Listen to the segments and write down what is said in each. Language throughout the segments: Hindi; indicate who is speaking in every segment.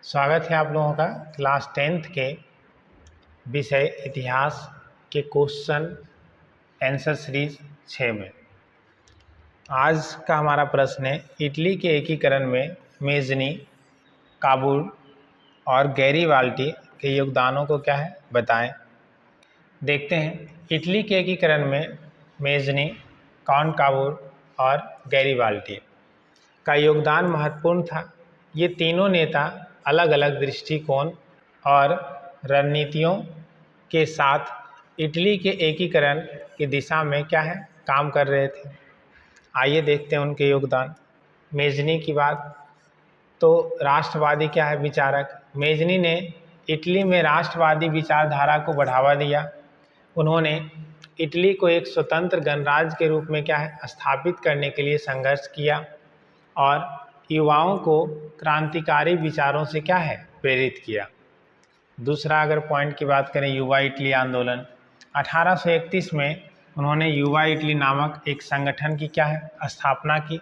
Speaker 1: स्वागत है आप लोगों का क्लास 10th के विषय इतिहास के क्वेश्चन आंसर सीरीज 6 में। आज का हमारा प्रश्न है, इटली के एकीकरण में मेजनी, काबूल और गैरीबाल्टी के योगदानों को क्या है बताएं। देखते हैं, इटली के एकीकरण में मेजनी, काबूल और गैरीबाल्टी का योगदान महत्वपूर्ण था। ये तीनों नेता अलग अलग दृष्टिकोण और रणनीतियों के साथ इटली के एकीकरण की दिशा में क्या है काम कर रहे थे। आइए देखते हैं उनके योगदान। मेजनी की बात तो राष्ट्रवादी क्या है विचारक। मेजनी ने इटली में राष्ट्रवादी विचारधारा को बढ़ावा दिया। उन्होंने इटली को एक स्वतंत्र गणराज्य के रूप में क्या है स्थापित करने के लिए संघर्ष किया और युवाओं को क्रांतिकारी विचारों से क्या है प्रेरित किया। दूसरा अगर पॉइंट की बात करें, युवा इटली आंदोलन 1831 में उन्होंने युवा इटली नामक एक संगठन की क्या है स्थापना की,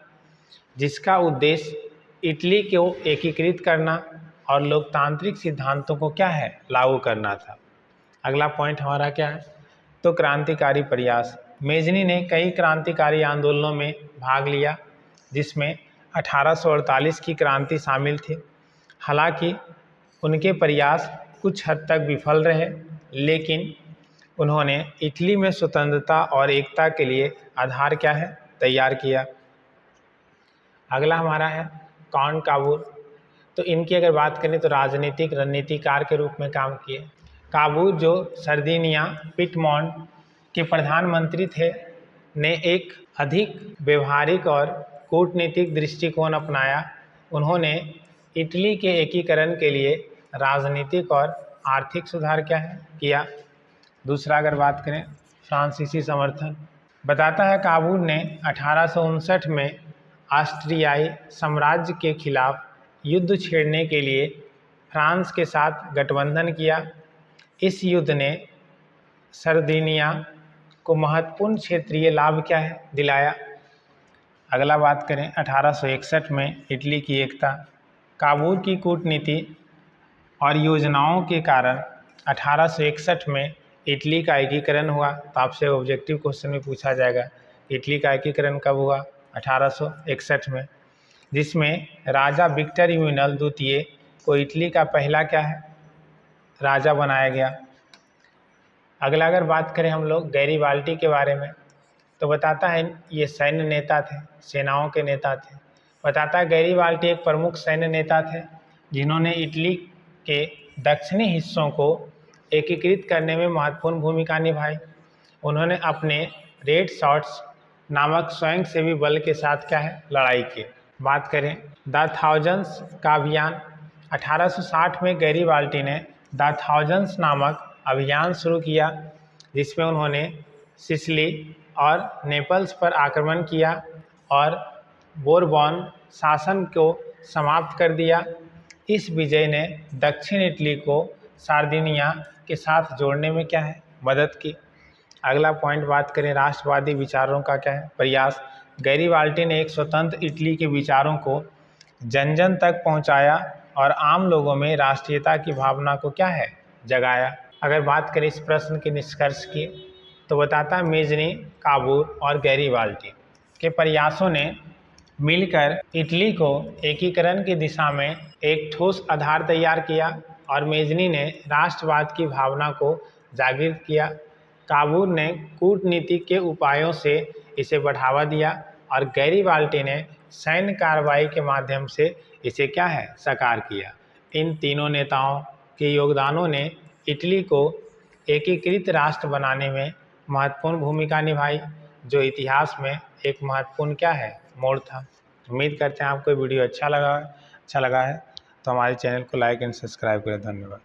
Speaker 1: जिसका उद्देश्य इटली को एकीकृत करना और लोकतांत्रिक सिद्धांतों को क्या है लागू करना था। अगला पॉइंट हमारा क्या है, तो क्रांतिकारी प्रयास। मेजनी ने कई क्रांतिकारी आंदोलनों में भाग लिया, जिसमें 1848 की क्रांति शामिल थी। हालांकि उनके प्रयास कुछ हद तक विफल रहे, लेकिन उन्होंने इटली में स्वतंत्रता और एकता के लिए आधार क्या है तैयार किया। अगला हमारा है काबूल। तो इनकी अगर बात करें तो राजनीतिक रणनीतिकार के रूप में काम किए। काबूल जो सर्दिनिया पिटमॉन्ट के प्रधानमंत्री थे, ने एक अधिक व्यवहारिक और कूटनीतिक दृष्टिकोण अपनाया। उन्होंने इटली के एकीकरण के लिए राजनीतिक और आर्थिक सुधार क्या है किया। दूसरा अगर बात करें, फ्रांसीसी समर्थन बताता है काबूल ने 1859 में ऑस्ट्रियाई साम्राज्य के खिलाफ युद्ध छेड़ने के लिए फ्रांस के साथ गठबंधन किया। इस युद्ध ने सर्दिनिया को महत्वपूर्ण क्षेत्रीय लाभ क्या है दिलाया। अगला बात करें 1861 में इटली की एकता। काबूल की कूटनीति और योजनाओं के कारण 1861 में इटली का एकीकरण हुआ। तो आपसे ऑब्जेक्टिव क्वेश्चन में पूछा जाएगा, इटली का एकीकरण कब हुआ? 1861 में, जिसमें राजा विक्टर इमैनुअल द्वितीय को इटली का पहला क्या है राजा बनाया गया। अगला अगर बात करें हम लोग गैरीबाल्टी के बारे में, तो बताता है ये सैन्य नेता थे, सेनाओं के नेता थे। बताता है गैरीबाल्टी एक प्रमुख सैन्य नेता थे, जिन्होंने इटली के दक्षिणी हिस्सों को एकीकृत करने में महत्वपूर्ण भूमिका निभाई। उन्होंने अपने रेड शॉर्ट्स नामक स्वयंसेवी बल के साथ क्या है लड़ाई की। बात करें द थाउजेंड्स का अभियान, 1860 में गैरीबाल्टी ने द थाउजेंड्स नामक अभियान शुरू किया, जिसमें उन्होंने सिसिली और नेपल्स पर आक्रमण किया और बोरबॉन शासन को समाप्त कर दिया। इस विजय ने दक्षिण इटली को सार्दिनिया के साथ जोड़ने में क्या है मदद की। अगला पॉइंट बात करें राष्ट्रवादी विचारों का क्या है प्रयास। गैरीबाल्टी ने एक स्वतंत्र इटली के विचारों को जन जन तक पहुंचाया और आम लोगों में राष्ट्रीयता की भावना को क्या है जगाया। अगर बात करें इस प्रश्न के निष्कर्ष की, तो बताता है मेजनी, काबूल और गैरीबाल्टी के प्रयासों ने मिलकर इटली को एकीकरण की दिशा में एक ठोस आधार तैयार किया और मेजनी ने राष्ट्रवाद की भावना को जागृत किया। काबूल ने कूटनीति के उपायों से इसे बढ़ावा दिया और गैरीबाल्टी ने सैन्य कार्रवाई के माध्यम से इसे क्या है साकार किया। इन तीनों नेताओं के योगदानों ने इटली को एकीकृत राष्ट्र बनाने में महत्वपूर्ण भूमिका निभाई, जो इतिहास में एक महत्वपूर्ण क्या है मोड़ था। उम्मीद करते हैं आपको वीडियो अच्छा लगा है तो हमारे चैनल को लाइक एंड सब्सक्राइब करें। धन्यवाद।